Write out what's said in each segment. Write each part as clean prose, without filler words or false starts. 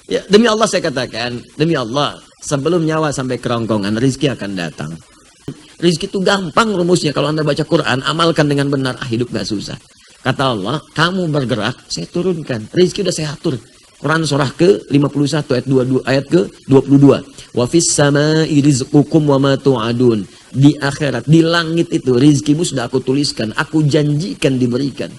Ya, demi Allah saya katakan, demi Allah, sebelum nyawa sampai kerongkongan, rizki akan datang. Rizki itu gampang rumusnya. Kalau Anda baca Quran, amalkan dengan benar, hidup gak susah. Kata Allah, kamu bergerak, saya turunkan. Rizki udah saya atur. Quran surah ke-51 ayat 22, ayat ke-22. Wa fis samai rizqukum wa ma tu'adun. Di akhirat, di langit itu rizkimu sudah aku tuliskan, aku janjikan diberikan.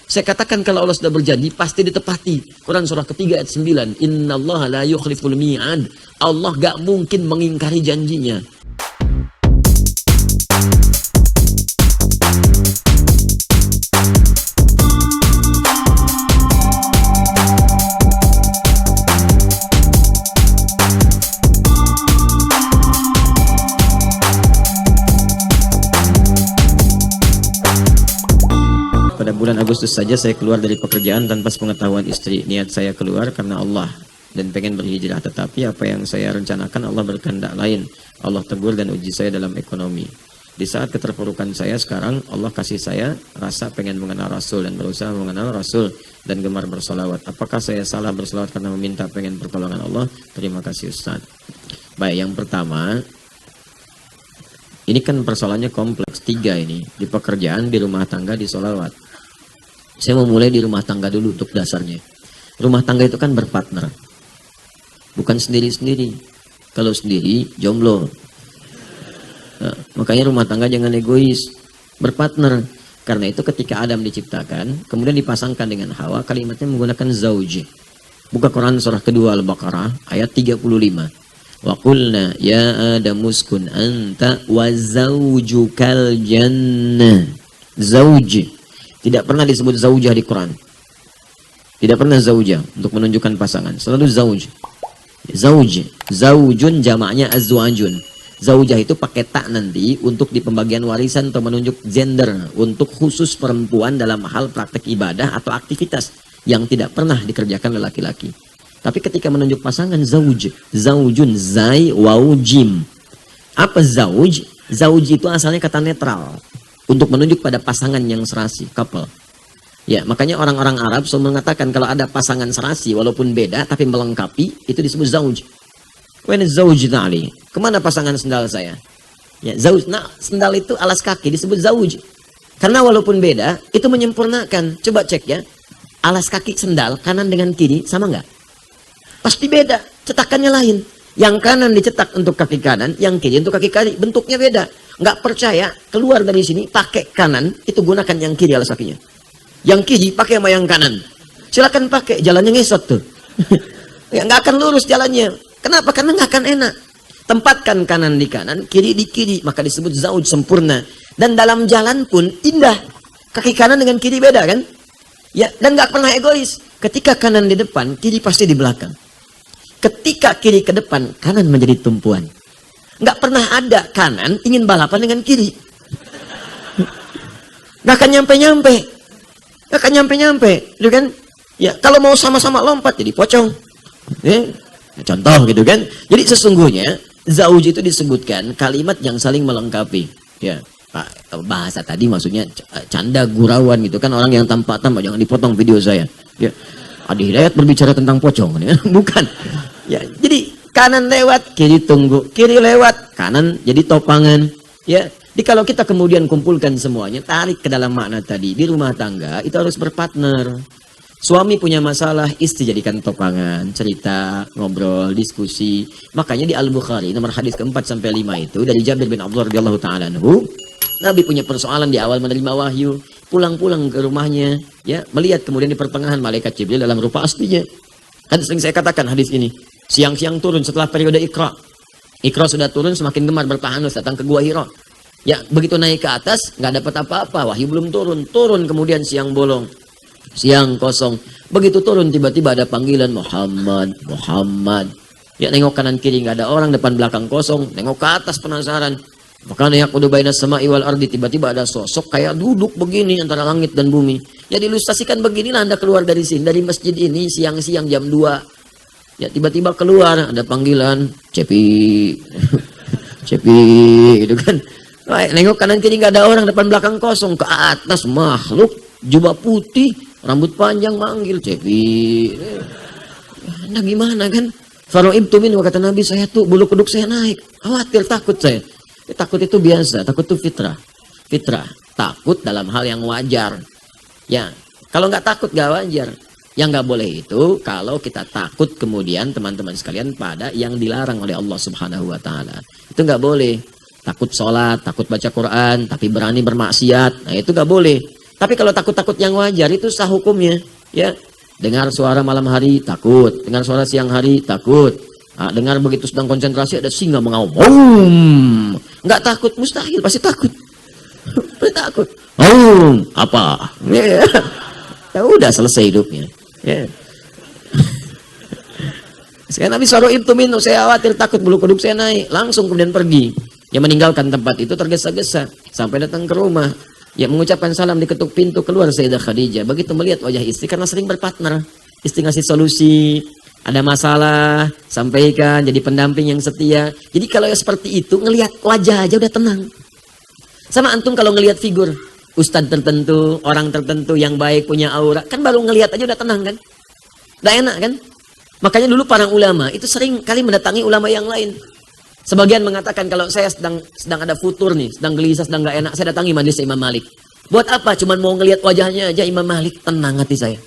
Saya katakan kalau Allah sudah berjanji pasti ditepati. Quran surah ketiga ayat 9. Innallaha la yukhliful mi'ad. Allah gak mungkin mengingkari janjinya. Pada bulan Agustus saja saya keluar dari pekerjaan tanpa sepengetahuan istri. Niat saya keluar karena Allah dan pengen berhijrah. Tetapi apa yang saya rencanakan Allah berkehendak lain. Allah tegur dan uji saya dalam ekonomi. Di saat keterpurukan saya sekarang, Allah kasih saya rasa pengen mengenal Rasul dan berusaha mengenal Rasul dan gemar bersolawat. Apakah saya salah bersolawat karena meminta pengen pertolongan Allah? Terima kasih Ustaz. Baik, yang pertama, ini kan persoalannya kompleks. 3 ini, di pekerjaan, di rumah tangga, di solawat. Saya mau mulai di rumah tangga dulu untuk dasarnya. Rumah tangga itu kan berpartner. Bukan sendiri-sendiri. Kalau sendiri, jomblo. Nah, makanya rumah tangga jangan egois. Berpartner. Karena itu ketika Adam diciptakan, kemudian dipasangkan dengan Hawa, kalimatnya menggunakan zauj. Buka Quran surah kedua Al-Baqarah, ayat 35. Wa qulna ya Adamuskun anta wa zaujukal jannah. Zauj. Tidak pernah disebut zaujah di Quran. Tidak pernah zaujah untuk menunjukkan pasangan. Selalu zauj. Zauj. Zaujun jamaknya azwajun. Zaujah itu pakai tak nanti untuk di pembagian warisan atau menunjuk gender. Untuk khusus perempuan dalam hal praktek ibadah atau aktivitas yang tidak pernah dikerjakan oleh laki-laki. Tapi ketika menunjuk pasangan zauj. Zaujun. Zai waw jim. Apa zauj? Zauj itu asalnya kata netral. Untuk menunjuk pada pasangan yang serasi, couple. Ya, makanya orang-orang Arab selalu mengatakan kalau ada pasangan serasi walaupun beda tapi melengkapi, itu disebut zauj. When zauj tali, kemana pasangan sendal saya? Ya, zauj. Nah, sendal itu alas kaki disebut zauj. Karena walaupun beda, itu menyempurnakan. Coba cek ya, alas kaki sendal kanan dengan kiri sama nggak? Pasti beda, cetakannya lain. Yang kanan dicetak untuk kaki kanan, yang kiri untuk kaki kiri, bentuknya beda. Nggak percaya, keluar dari sini pakai kanan, itu gunakan yang kiri alas kakinya. Yang kiri pakai sama yang kanan. Silakan pakai, jalannya ngesot tuh. Ya, nggak akan lurus jalannya. Kenapa? Karena nggak akan enak. Tempatkan kanan di kanan, kiri di kiri, maka disebut zauj sempurna. Dan dalam jalan pun indah. Kaki kanan dengan kiri beda kan? Ya, dan nggak pernah egois. Ketika kanan di depan, kiri pasti di belakang. Ketika kiri ke depan, kanan menjadi tumpuan. Nggak pernah ada kanan ingin balapan dengan kiri. Nggak akan nyampe-nyampe. Nggak akan nyampe-nyampe. Gitu kan? Ya, kalau mau sama-sama lompat jadi pocong. Contoh gitu kan. Jadi sesungguhnya, zauj itu disebutkan kalimat yang saling melengkapi. Ya, bahasa tadi maksudnya canda gurauan gitu kan. Orang yang tampak-tampak, jangan dipotong video saya. Ya. Adi Hidayat berbicara tentang pocong. Bukan. Ya, jadi kanan lewat, kiri tunggu. Kiri lewat, kanan jadi topangan. Ya, jadi kalau kita kemudian kumpulkan semuanya, tarik ke dalam makna tadi. Di rumah tangga, itu harus berpartner. Suami punya masalah, istri jadikan topangan. Cerita, ngobrol, diskusi. Makanya di Al-Bukhari, nomor hadis ke-4 sampai 5 itu, dari Jabir bin Abdullah radhiyallahu ta'ala anhu, Nabi punya persoalan di awal menerima wahyu. Pulang-pulang ke rumahnya, ya, melihat kemudian di pertengahan malaikat Jibril dalam rupa aslinya. Kan sering saya katakan hadis ini. Siang-siang turun setelah periode Iqra. Iqra sudah turun, semakin gemar bertahanus datang ke Gua Hira. Ya, begitu naik ke atas, nggak dapat apa-apa, wahyu belum turun. Turun kemudian siang bolong. Siang kosong. Begitu turun tiba-tiba ada panggilan Muhammad, Muhammad. Ya, nengok kanan kiri nggak ada orang, depan belakang kosong. Nengok ke atas penasaran. Makanya yaqudu bainas sama'i wal ardi, tiba-tiba ada sosok kayak duduk begini antara langit dan bumi. Ya, diilustrasikan beginilah Anda keluar dari sini, dari masjid ini siang-siang jam 2. Ya, tiba-tiba keluar ada panggilan, Cepi. Cepi gitu kan. Nengok kanan kiri nggak ada orang, depan belakang kosong. Ke atas makhluk jubah putih, rambut panjang manggil Cepi. Anda gimana kan? Faro'ibtu min, kata Nabi, saya tuh bulu kuduk saya naik. Khawatir, takut saya. Takut itu biasa, takut itu fitrah. Fitrah, takut dalam hal yang wajar. Ya, kalau nggak takut nggak wajar. Yang nggak boleh itu kalau kita takut kemudian teman-teman sekalian pada yang dilarang oleh Allah Subhanahu Wa Taala. Itu nggak boleh. Takut sholat, takut baca Quran, tapi berani bermaksiat. Nah itu nggak boleh. Tapi kalau takut-takut yang wajar itu sah hukumnya. Ya, dengar suara malam hari takut, dengar suara siang hari takut. Nah, dengar begitu sedang konsentrasi ada singa mengaum. Nggak takut, mustahil, pasti takut. Pasti takut. Apa? Ya udah selesai hidupnya. Ya. Sekarang Nabi Saro'ibtu minhu, saya khawatir takut bulu kuduk saya naik. Langsung kemudian pergi. Ya meninggalkan tempat itu tergesa-gesa sampai datang ke rumah. Ya mengucapkan salam, diketuk pintu, keluar Sayyidah Khadijah. Begitu melihat wajah istri karena sering berpartner. Istri ngasih solusi, ada masalah, sampaikan, jadi pendamping yang setia. Jadi kalau ya seperti itu, ngelihat wajah aja udah tenang. Sama antum kalau ngelihat figur ustadz tertentu, orang tertentu yang baik, punya aura, kan baru ngelihat aja udah tenang kan? Udah enak kan? Makanya dulu para ulama itu sering kali mendatangi ulama yang lain. Sebagian mengatakan kalau saya sedang ada futur nih, sedang gelisah, sedang gak enak, saya datangi majelis Imam Malik. Buat apa? Cuman mau ngelihat wajahnya aja Imam Malik, tenang hati saya.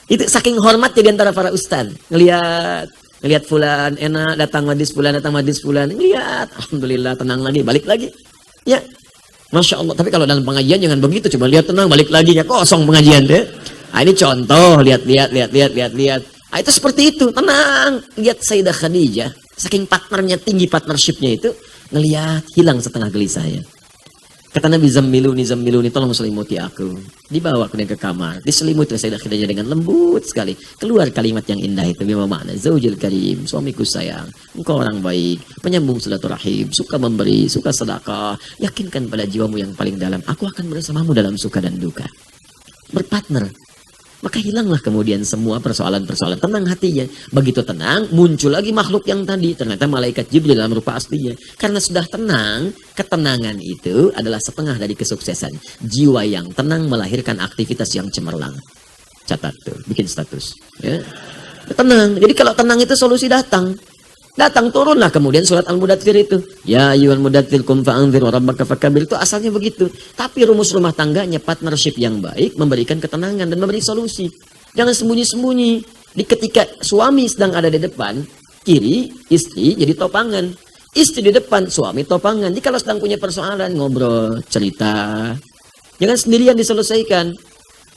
Itu saking hormatnya di antara para ustadz. Ngelihat fulan enak, datang majelis fulan, ngelihat, alhamdulillah tenang lagi, balik lagi. Ya, Masya Allah. Tapi kalau dalam pengajian jangan begitu, coba lihat tenang, balik lagi ya kosong pengajian deh. Nah, ini contoh, lihat. Nah, itu seperti itu, tenang. Lihat Sayyidah Khadijah, saking partnernya tinggi, partnershipnya itu, ngelihat hilang setengah gelisahnya. Kata Nabi, zammiluni, tolong selimuti aku. Dibawa kemudian ke kamar, diselimuti Sayyidah Khadijah dengan lembut sekali. Keluar kalimat yang indah itu, bima makna, zaujil karim, suamiku sayang, engkau orang baik, penyambung silaturahim, suka memberi, suka sedekah, yakinkan pada jiwamu yang paling dalam, aku akan bersamamu dalam suka dan duka. Berpartner. Maka hilanglah kemudian semua persoalan-persoalan. Tenang hatinya. Begitu tenang, muncul lagi makhluk yang tadi. Ternyata malaikat Jibril dalam rupa aslinya. Karena sudah tenang, ketenangan itu adalah setengah dari kesuksesan. Jiwa yang tenang melahirkan aktivitas yang cemerlang. Catat tuh, bikin status. Ya. Tenang. Jadi kalau tenang itu solusi datang. Datang turunlah kemudian surat Al-Mudaththir itu. Ya ayyuhal mudaththir qum fa'anzir wa rabbaka fakabir, itu asalnya begitu. Tapi rumus rumah tangganya partnership yang baik memberikan ketenangan dan memberi solusi. Jangan sembunyi-sembunyi. Di ketika suami sedang ada di depan, kiri istri jadi topangan. Istri di depan, suami topangan. Jadi kalau sedang punya persoalan, ngobrol, cerita. Jangan sendirian diselesaikan.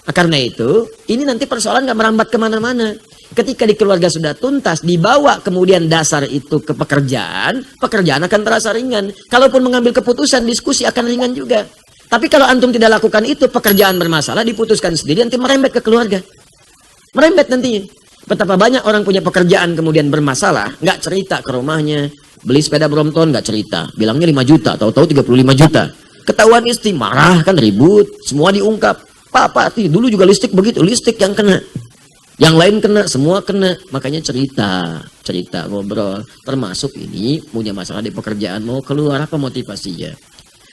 Nah, karena itu, ini nanti persoalan nggak merambat kemana-mana. Ketika di keluarga sudah tuntas, dibawa kemudian dasar itu ke pekerjaan, pekerjaan akan terasa ringan. Kalaupun mengambil keputusan, diskusi akan ringan juga. Tapi kalau antum tidak lakukan itu, pekerjaan bermasalah, diputuskan sendiri, nanti merembet ke keluarga. Merembet nantinya. Betapa banyak orang punya pekerjaan kemudian bermasalah, nggak cerita ke rumahnya. Beli sepeda Brompton, nggak cerita. Bilangnya 5 juta, tahu-tahu 35 juta. Ketahuan istri, marah kan, ribut, semua diungkap. Pak, dulu juga listrik begitu, listrik yang kena. Yang lain kena, semua kena. Makanya cerita, ngobrol. Termasuk ini punya masalah di pekerjaan, mau keluar, apa motivasinya?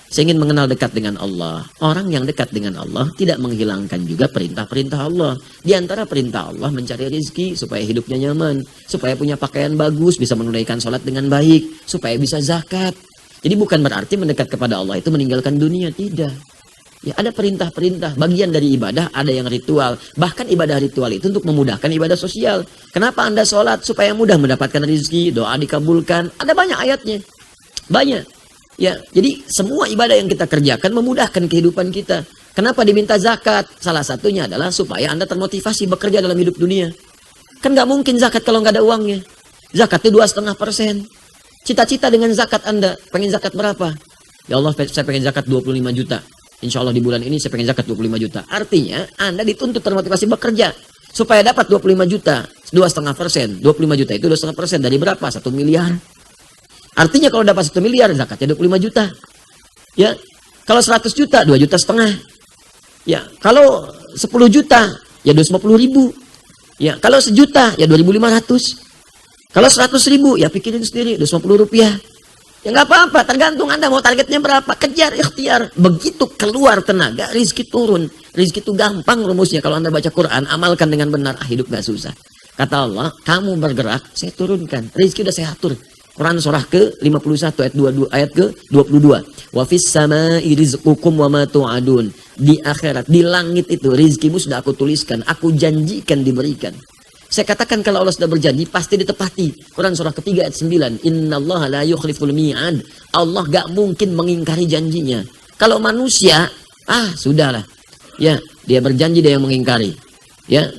Saya ingin mengenal dekat dengan Allah. Orang yang dekat dengan Allah tidak menghilangkan juga perintah-perintah Allah. Di antara perintah Allah mencari rezeki supaya hidupnya nyaman, supaya punya pakaian bagus, bisa menunaikan sholat dengan baik, supaya bisa zakat. Jadi bukan berarti mendekat kepada Allah itu meninggalkan dunia, tidak. Ya, ada perintah-perintah, bagian dari ibadah, ada yang ritual. Bahkan ibadah ritual itu untuk memudahkan ibadah sosial. Kenapa Anda sholat? Supaya mudah mendapatkan rezeki, doa dikabulkan. Ada banyak ayatnya. Banyak. Ya, jadi semua ibadah yang kita kerjakan memudahkan kehidupan kita. Kenapa diminta zakat? Salah satunya adalah supaya Anda termotivasi bekerja dalam hidup dunia. Kan nggak mungkin zakat kalau nggak ada uangnya. Zakat itu 2,5%. Cita-cita dengan zakat Anda, pengen zakat berapa? Ya Allah, saya pengen zakat 25 juta. Insya Allah di bulan ini saya pengen zakat 25 juta. Artinya Anda dituntut termotivasi bekerja. Supaya dapat 25 juta. 2,5%. 25 juta itu 2,5% dari berapa? 1 miliar. Artinya kalau dapat 1 miliar, zakatnya 25 juta. Ya, kalau 100 juta, 2,5 juta. Ya, kalau 10 juta, ya 250.000. Ya, kalau 1 juta, ya 2.500. Kalau 100.000, ya pikirin sendiri, 250 rupiah. Ya nggak apa-apa, tergantung Anda mau targetnya berapa. Kejar, ikhtiar. Begitu keluar tenaga, rizki turun. Rizki itu gampang rumusnya. Kalau Anda baca Quran, amalkan dengan benar, hidup nggak susah. Kata Allah, kamu bergerak, saya turunkan. Rizki udah saya atur. Quran surah ke-51 ayat 22 ayat ke-22. Wa fis samai rizqukum wa ma tu'adun. Di akhirat, di langit itu rizkimu sudah aku tuliskan, aku janjikan diberikan. Saya katakan kalau Allah sudah berjanji pasti ditepati. Quran surah ketiga ayat 9. Innallaha la yukhliful mi'ad. Allah gak mungkin mengingkari janjinya. Kalau manusia, sudahlah. Ya, dia berjanji, dia yang mengingkari. Ya,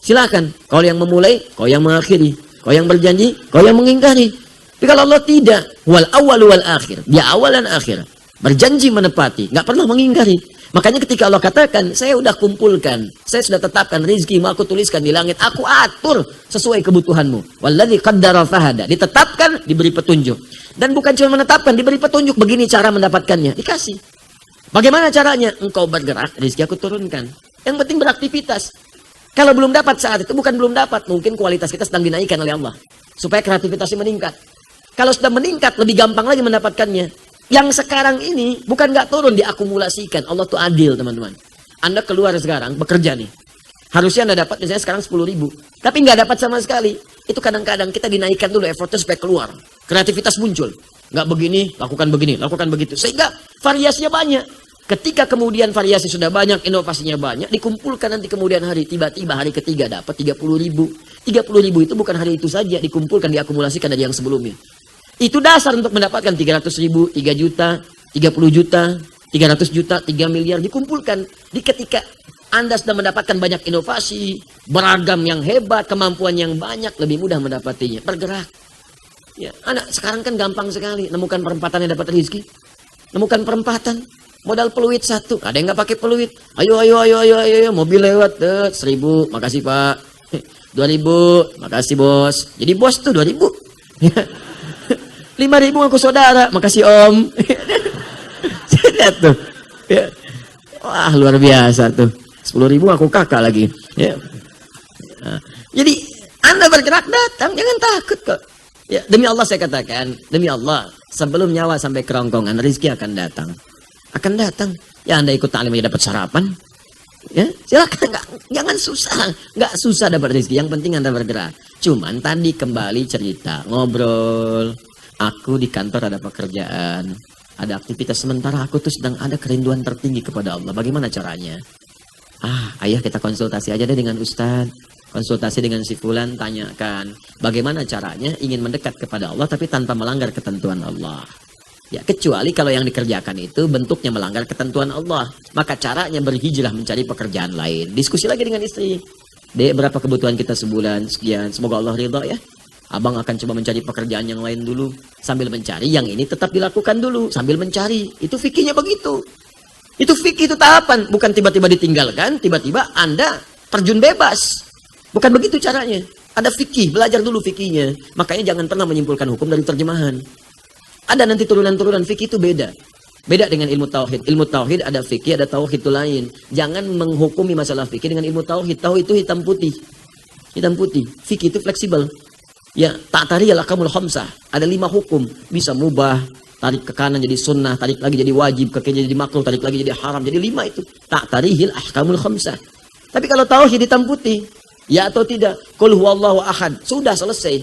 silakan. Kau yang memulai, kau yang mengakhiri. Kau yang berjanji, kau yang mengingkari. Tapi kalau Allah tidak, wal awal wal akhir, dia awal dan akhir, berjanji menepati, nggak pernah mengingkari. Makanya ketika Allah katakan, saya sudah kumpulkan, saya sudah tetapkan rizkimu, aku tuliskan di langit, aku atur sesuai kebutuhanmu. Walladzi qaddara fahada, ditetapkan, diberi petunjuk. Dan bukan cuma menetapkan, diberi petunjuk, begini cara mendapatkannya, dikasih. Bagaimana caranya? Engkau bergerak, rizki aku turunkan. Yang penting beraktivitas. Kalau belum dapat saat itu, bukan belum dapat, mungkin kualitas kita sedang dinaikkan oleh Allah. Supaya kreativitasnya meningkat. Kalau sudah meningkat, lebih gampang lagi mendapatkannya. Yang sekarang ini, bukan nggak turun, diakumulasikan. Allah tuh adil, teman-teman. Anda keluar sekarang, bekerja nih. Harusnya Anda dapat, misalnya sekarang 10.000. Tapi nggak dapat sama sekali. Itu kadang-kadang kita dinaikkan dulu effortnya supaya keluar. Kreativitas muncul. Nggak begini, lakukan begitu. Sehingga variasinya banyak. Ketika kemudian variasi sudah banyak, inovasinya banyak, dikumpulkan nanti kemudian hari, tiba-tiba hari ketiga dapat 30.000. 30.000 itu bukan hari itu saja, dikumpulkan, diakumulasikan dari yang sebelumnya. Itu dasar untuk mendapatkan 300.000, 3 juta, 30 juta, 300 juta, 3 miliar, dikumpulkan. Di ketika Anda sudah mendapatkan banyak inovasi, beragam yang hebat, kemampuan yang banyak, lebih mudah mendapatinya. Bergerak. Ya, anak sekarang kan gampang sekali, nemukan perempatan yang dapat rezeki. Nemukan perempatan. Modal peluit 1, ada yang nggak pakai peluit. Ayo, mobil lewat, 1.000, makasih Pak. 2.000, makasih bos. Jadi bos tuh 2.000. 5.000 aku saudara, makasih Om. Lihat tuh. Ya. Wah, luar biasa tuh. 10.000 aku kakak lagi. Ya. Nah, jadi Anda bergerak datang, jangan takut kok. Ya, demi Allah saya katakan, demi Allah, sebelum nyawa sampai kerongkongan, rezeki akan datang. Akan datang. Ya Anda ikut taklim aja dapat sarapan. Ya, silakan, jangan susah, nggak susah dapat rezeki. Yang penting Anda bergerak. Cuman tadi kembali cerita, ngobrol. Aku di kantor ada pekerjaan, ada aktivitas sementara. Aku tuh sedang ada kerinduan tertinggi kepada Allah. Bagaimana caranya? Ayah kita konsultasi aja deh dengan Ustadz. Konsultasi dengan si fulan, tanyakan bagaimana caranya ingin mendekat kepada Allah tapi tanpa melanggar ketentuan Allah. Ya, kecuali kalau yang dikerjakan itu bentuknya melanggar ketentuan Allah. Maka caranya berhijrah mencari pekerjaan lain. Diskusi lagi dengan istri. Dek, berapa kebutuhan kita sebulan? Sekian. Semoga Allah ridha ya. Abang akan coba mencari pekerjaan yang lain dulu. Sambil mencari, yang ini tetap dilakukan dulu. Sambil mencari. Itu fikihnya begitu. Itu fikih, itu tahapan. Bukan tiba-tiba ditinggalkan, tiba-tiba Anda terjun bebas. Bukan begitu caranya. Ada fikih, belajar dulu fikihnya. Makanya jangan pernah menyimpulkan hukum dari terjemahan. Ada nanti turunan-turunan fikih itu beda. Beda dengan ilmu tauhid. Ilmu tauhid ada fikih, ada tauhid itu lain. Jangan menghukumi masalah fikih dengan ilmu tauhid. Tauhid itu hitam putih. Hitam putih. Fikih itu fleksibel. Ya, ta'tariyal ahkamul khamsah. Ada 5 hukum. Bisa mubah, tarik ke kanan jadi sunnah, tarik lagi jadi wajib, ke kiri jadi makruh, tarik lagi jadi haram. Jadi 5 itu. Ta'tariyal ahkamul khamsah. Tapi kalau tauhid hitam putih, ya atau tidak, qul huwallahu ahad. Sudah selesai.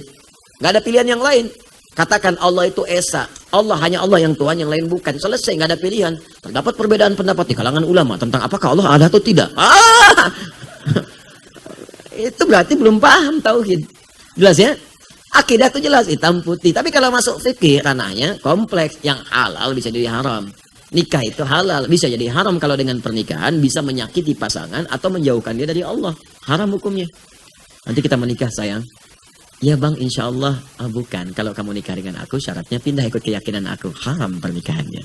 Enggak ada pilihan yang lain. Katakan Allah itu Esa. Allah hanya Allah yang Tuhan, yang lain bukan. Selesai, nggak ada pilihan. Terdapat perbedaan pendapat di kalangan ulama tentang apakah Allah ada atau tidak. Itu berarti belum paham tauhid. Jelas ya? Akidah itu jelas, hitam putih. Tapi kalau masuk fikih, ranahnya kompleks. Yang halal bisa jadi haram. Nikah itu halal, bisa jadi haram kalau dengan pernikahan bisa menyakiti pasangan atau menjauhkan dia dari Allah. Haram hukumnya. Nanti kita menikah sayang. Ya bang, insya Allah. Bukan, kalau kamu nikah dengan aku syaratnya pindah ikut keyakinan aku. Haram pernikahannya.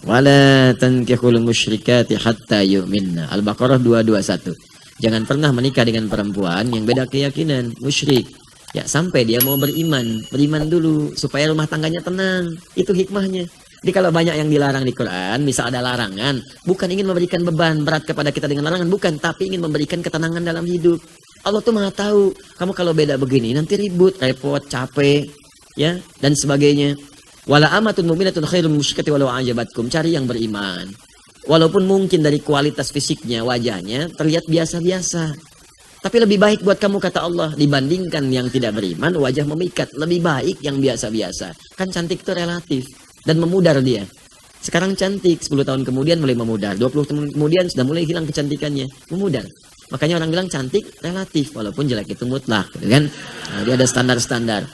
Wala tankihul musyrikati hatta yu'minna. Al-Baqarah 221. Jangan pernah menikah dengan perempuan yang beda keyakinan, musyrik. Ya, sampai dia mau beriman. Beriman dulu supaya rumah tangganya tenang. Itu hikmahnya. Jadi kalau banyak yang dilarang di Quran, misal ada larangan, bukan ingin memberikan beban berat kepada kita dengan larangan, bukan, tapi ingin memberikan ketenangan dalam hidup. Allah tuh Maha tahu, kamu kalau beda begini nanti ribut, repot, capek, ya, dan sebagainya. Wala amatun mu'minatun khairun musyrikati walau ajabatkum. Cari yang beriman. Walaupun mungkin dari kualitas fisiknya, wajahnya terlihat biasa-biasa. Tapi lebih baik buat kamu kata Allah dibandingkan yang tidak beriman wajah memikat. Lebih baik yang biasa-biasa. Kan cantik itu relatif dan memudar dia. Sekarang cantik, 10 tahun kemudian mulai memudar. 20 tahun kemudian sudah mulai hilang kecantikannya, memudar. Makanya orang bilang cantik relatif walaupun jelek itu mutlak, gitu kan? Nah, dia ada standar-standar.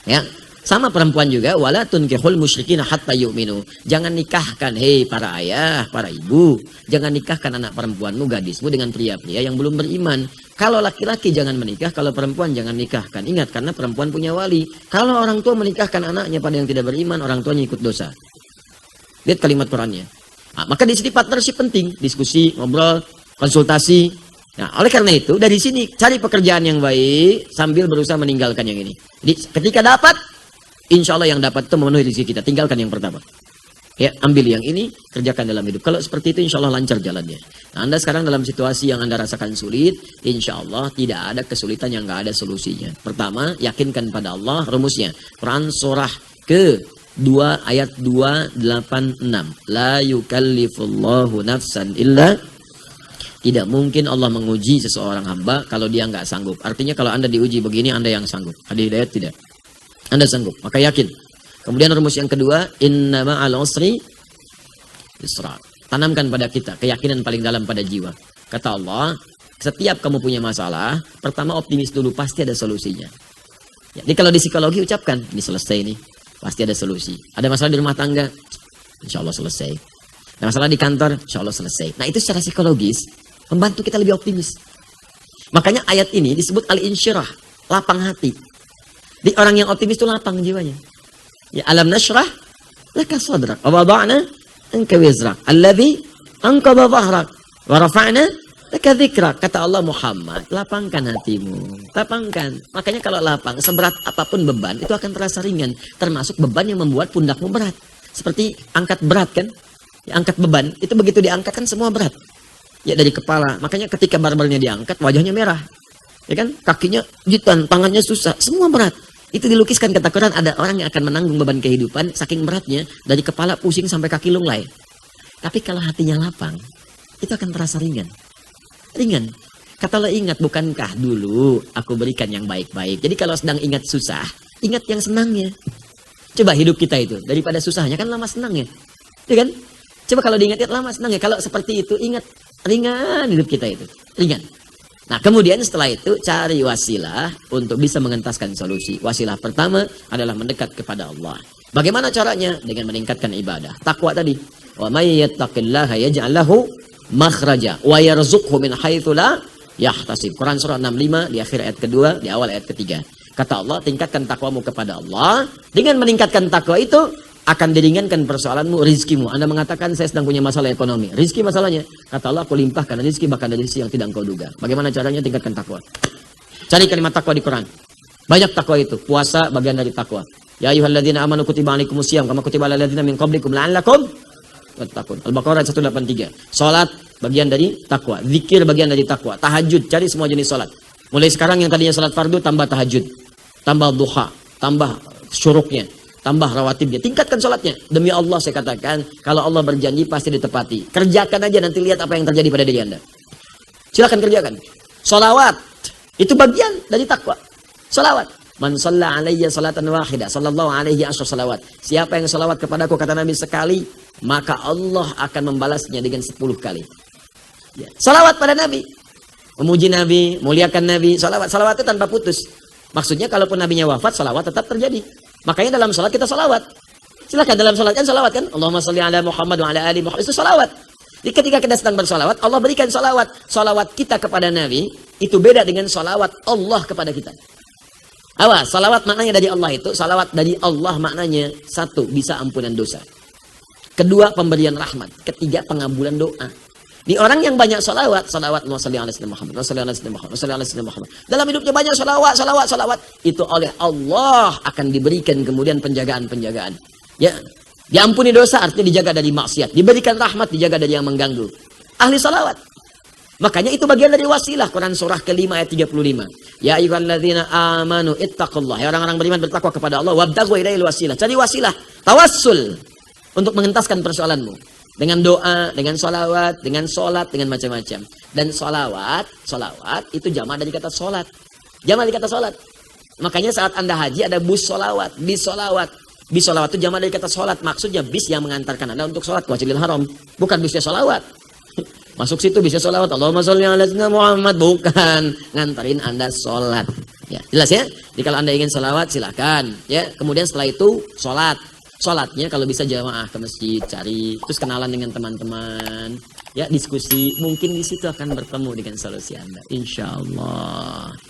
Ya. Sama perempuan juga, wala tunkihul musyrikin hatta yu'minu. Jangan nikahkan, hei para ayah, para ibu, jangan nikahkan anak perempuanmu, gadismu dengan pria-pria yang belum beriman. Kalau laki-laki jangan menikah, kalau perempuan jangan nikahkan. Ingat, karena perempuan punya wali. Kalau orang tua menikahkan anaknya pada yang tidak beriman, orang tuanya ikut dosa. Lihat kalimat Qurannya. Nah, maka di sini partnership penting, diskusi, ngobrol, konsultasi. Nah, oleh karena itu dari sini cari pekerjaan yang baik sambil berusaha meninggalkan yang ini. Jadi ketika dapat, insya Allah yang dapat itu memenuhi rezeki kita. Tinggalkan yang pertama. Ya, ambil yang ini, kerjakan dalam hidup. Kalau seperti itu insya Allah lancar jalannya. Nah, Anda sekarang dalam situasi yang Anda rasakan sulit, insya Allah tidak ada kesulitan yang nggak ada solusinya. Pertama, yakinkan pada Allah rumusnya. Quran surah ke-2 ayat 286. La yukallifullahu nafsan illa. Tidak mungkin Allah menguji seseorang hamba kalau dia nggak sanggup. Artinya kalau Anda diuji begini, Anda yang sanggup. Ada hidayat tidak? Anda sanggup, maka yakin. Kemudian rumus yang kedua, inna ma'al usri yusra. Tanamkan pada kita keyakinan paling dalam pada jiwa. Kata Allah, setiap kamu punya masalah, pertama optimis dulu, pasti ada solusinya. Ya, jadi kalau di psikologi ucapkan, ini selesai nih, pasti ada solusi. Ada masalah di rumah tangga, insya Allah selesai. Ada masalah di kantor, insya Allah selesai. Nah itu secara psikologis, membantu kita lebih optimis. Makanya ayat ini disebut al-insyirah, lapang hati. Di orang yang optimis itu lapang jiwanya. Ya alam nashrah laka sadrak wa wada'na anka wizrak alladhi anqadha dhahrak wa rafa'na laka dzikrak. Kata Allah, Muhammad, lapangkan hatimu, lapangkan. Makanya kalau lapang, seberat apapun beban itu akan terasa ringan, termasuk beban yang membuat pundakmu berat. Seperti angkat berat kan? Ya, angkat beban itu begitu diangkat kan semua berat. Ya dari kepala. Makanya ketika barbelnya diangkat wajahnya merah. Ya kan? Kakinya jitan, tangannya susah, semua berat. Itu dilukiskan kata Quran, ada orang yang akan menanggung beban kehidupan saking beratnya, dari kepala pusing sampai kaki lunglai. Tapi kalau hatinya lapang, itu akan terasa ringan. Ringan. Kata Allah, ingat bukankah dulu aku berikan yang baik-baik. Jadi kalau sedang ingat susah, ingat yang senangnya. Coba hidup kita itu, daripada susahnya kan lama senangnya. Ya kan? Coba kalau diingat lama senangnya. Kalau seperti itu, ingat ringan hidup kita itu. Ringan. Nah kemudian setelah itu cari wasilah untuk bisa mengentaskan solusi. Wasilah pertama adalah mendekat kepada Allah. Bagaimana caranya? Dengan meningkatkan ibadah. Takwa tadi. Wa may yattaqillaha yaj'al lahu makhraja wa yarzuqhu min haitsu la yahtasib. Quran surah 65 di akhir ayat kedua, di awal ayat ketiga. Kata Allah, tingkatkan takwamu kepada Allah. Dengan meningkatkan takwa itu akan diringankan persoalanmu, rizkimu. Anda mengatakan saya sedang punya masalah ekonomi. Rizki masalahnya. Kata Allah, aku limpahkan rizki bahkan dari rizki yang tidak engkau duga. Bagaimana caranya? Tingkatkan takwa. Cari kalimat takwa di Quran. Banyak takwa itu. Puasa bagian dari takwa. Ya ayyuhalladzina amanu kutiba alaikumusiyam kama kutiba alal ladzina min qablikum la'allakum tattaqun. Al-Baqarah 183. Salat bagian dari takwa. Zikir bagian dari takwa. Tahajud, cari semua jenis salat. Mulai sekarang yang tadinya salat fardu tambah tahajud. Tambah duha, tambah syuruknya. Tambah rawatibnya, tingkatkan sholatnya. Demi Allah saya katakan, kalau Allah berjanji pasti ditepati. Kerjakan aja, nanti lihat apa yang terjadi pada diri Anda. Silakan kerjakan. Sholawat, itu bagian dari takwa. Sholawat. Man shalla alayya salatan wahidah, sallallahu alaihi asyar salawat. Siapa yang sholawat kepadaku, kata Nabi, sekali, maka Allah akan membalasnya dengan 10 kali. Ya. Sholawat pada Nabi. Memuji Nabi, muliakan Nabi. Sholawat itu tanpa putus. Maksudnya kalaupun Nabinya wafat, sholawat tetap terjadi. Makanya dalam sholat kita sholawat. Silakan dalam sholat kan sholawat kan. Allahumma sholli ala Muhammad wa ala ali Muhammad. Itu sholawat. Jadi ketika kita sedang bersolawat, Allah berikan sholawat. Sholawat kita kepada Nabi itu beda dengan sholawat Allah kepada kita. Awas, sholawat maknanya dari Allah itu. Sholawat dari Allah maknanya satu, bisa ampunan dosa. Kedua, pemberian rahmat. Ketiga, pengabulan doa. Di orang yang banyak sholawat, Allahumma sholli ala sayyidina Muhammad, sholli ala sayyidina Muhammad, sholli ala sayyidina Muhammad. Dalam hidupnya banyak sholawat. Itu oleh Allah akan diberikan kemudian penjagaan. Ya, diampuni dosa artinya dijaga dari maksiat. Diberikan rahmat, dijaga dari yang mengganggu. Ahli sholawat. Makanya itu bagian dari wasilah. Quran surah ke-5 ayat 35. Ya ayyuhalladzina amanu ittaqullah. Ya orang-orang beriman bertakwa kepada Allah. Wabtaghu ilaihil wasilah. Cari wasilah. Tawassul. Untuk mengentaskan persoalanmu. Dengan doa, dengan sholawat, dengan sholat, dengan macam-macam. Dan sholawat itu jamaah dari kata sholat. Jamaah dari kata sholat. Makanya saat Anda haji ada bus sholawat, bis sholawat. Bis sholawat itu jamaah dari kata sholat. Maksudnya bis yang mengantarkan Anda untuk sholat ke Masjidil Haram. Bukan bisnya sholawat. Masuk situ bisnya sholawat. Allahumma sholli ala sayyidina Muhammad. Bukan. Ngantarin Anda sholat. Ya, jelas ya? Jadi kalau Anda ingin sholawat silakan. Ya, kemudian setelah itu sholat. Sholatnya kalau bisa jamaah ke masjid, cari, terus kenalan dengan teman-teman, ya diskusi, mungkin di situ akan bertemu dengan solusi Anda, insya Allah.